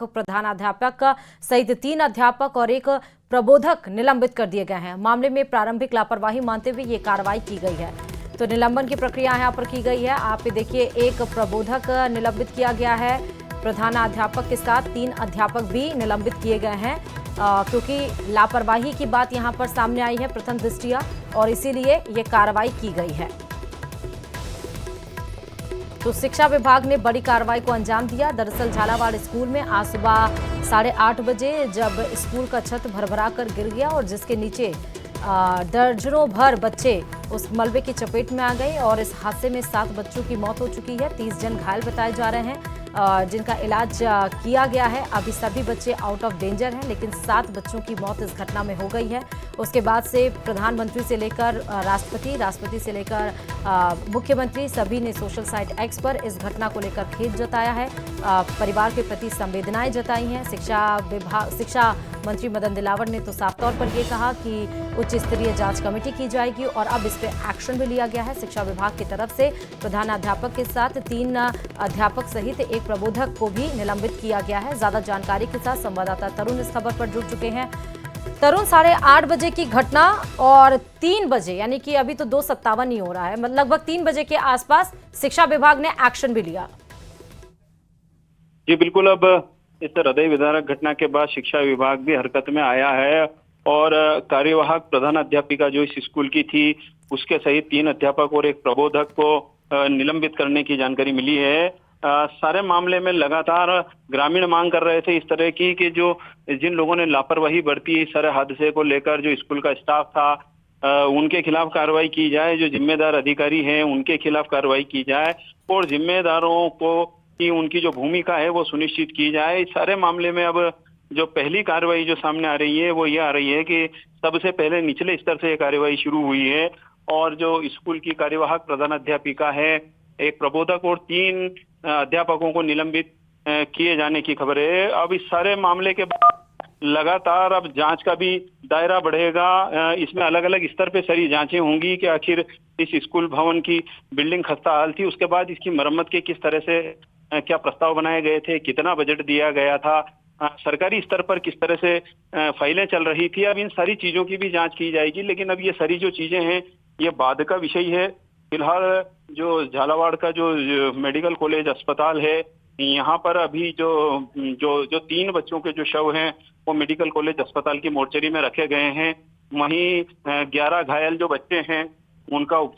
प्रधानाध्यापक सहित 3 अध्यापक और एक प्रबोधक निलंबित कर दिए गए हैं। मामले में प्रारंभिक लापरवाही मानते हुए ये कार्रवाई की गई है। तो निलंबन की प्रक्रिया यहाँ पर की गई है। आप देखिए, एक प्रबोधक निलंबित किया गया है। प्रधानाध्यापक के साथ 3 अध्यापक भी निलंबित किए गए हैं क्योंकि लापरवाही की बात यहाँ पर सामने आई है प्रथम दृष्टया, और इसीलिए ये कार्रवाई की गई है। तो शिक्षा विभाग ने बड़ी कार्रवाई को अंजाम दिया। दरअसल झालावाड़ स्कूल में आज सुबह 8:30 बजे जब स्कूल का छत भरभरा कर गिर गया और जिसके नीचे दर्जनों भर बच्चे उस मलबे की चपेट में आ गए और इस हादसे में 7 बच्चों की मौत हो चुकी है। 30 जन घायल बताए जा रहे हैं जिनका इलाज किया गया है। अभी सभी बच्चे आउट ऑफ डेंजर हैं, लेकिन 7 बच्चों की मौत इस घटना में हो गई है। उसके बाद से प्रधानमंत्री से लेकर राष्ट्रपति से लेकर मुख्यमंत्री सभी ने सोशल साइट एक्स पर इस घटना को लेकर खेद जताया है, परिवार के प्रति संवेदनाएं जताई हैं। शिक्षा मंत्री मदन दिलावर ने तो साफ तौर पर यह कहा कि उच्च स्तरीय जांच कमेटी की जाएगी और अब इस पर एक्शन भी लिया गया है। शिक्षा विभाग की तरफ से प्रधानाध्यापक के साथ 3 अध्यापक सहित एक प्रबोधक को भी निलंबित किया गया है। ज्यादा जानकारी के साथ संवाददाता तरुण इस खबर पर जुड़ चुके हैं। तरुण, 8:30 बजे की घटना और 3 बजे, यानी कि अभी तो 2:57 ही हो रहा है, लगभग 3 बजे के आसपास शिक्षा विभाग ने एक्शन भी लिया। जी बिल्कुल, अब इस हृदय विदारक घटना के बाद शिक्षा विभाग भी हरकत में आया है और कार्यवाहक प्रधानाध्यापिका जो इस स्कूल की थी उसके सहित 3 अध्यापक और एक प्रबोधक को निलंबित करने की जानकारी मिली है। सारे मामले में लगातार ग्रामीण मांग कर रहे थे इस तरह की कि जो जिन लोगों ने लापरवाही बरती सारे हादसे को लेकर, जो स्कूल का स्टाफ था उनके खिलाफ कार्रवाई की जाए, जो जिम्मेदार अधिकारी हैं उनके खिलाफ कार्रवाई की जाए और जिम्मेदारों को की उनकी जो भूमिका है वो सुनिश्चित की जाए। इस सारे मामले में अब जो पहली कार्रवाई जो सामने आ रही है वो ये आ रही है कि सबसे पहले निचले स्तर से ये कार्रवाई शुरू हुई है और जो स्कूल की कार्यवाहक प्रधानाध्यापिका है, एक प्रबोधक और 3 अध्यापकों को निलंबित किए जाने की खबर है। अब इस सारे मामले के बाद लगातार अब जांच का भी दायरा बढ़ेगा। इसमें अलग अलग स्तर पे सारी जांचें होंगी कि आखिर इस स्कूल भवन की बिल्डिंग खस्ता हाल थी, उसके बाद इसकी मरम्मत के किस तरह से क्या प्रस्ताव बनाए गए थे, कितना बजट दिया गया था, सरकारी स्तर पर किस तरह से फाइलें चल रही थी। अब इन सारी चीजों की भी जांच की जाएगी, लेकिन अब ये सारी जो चीजें हैं ये बाद का विषय है। फिलहाल जो झालावाड़ का जो मेडिकल कॉलेज अस्पताल है, यहाँ पर अभी जो 3 बच्चों के जो शव हैं वो मेडिकल कॉलेज अस्पताल की मोर्चरी में रखे गए हैं। वहीं 11 घायल जो बच्चे हैं उनका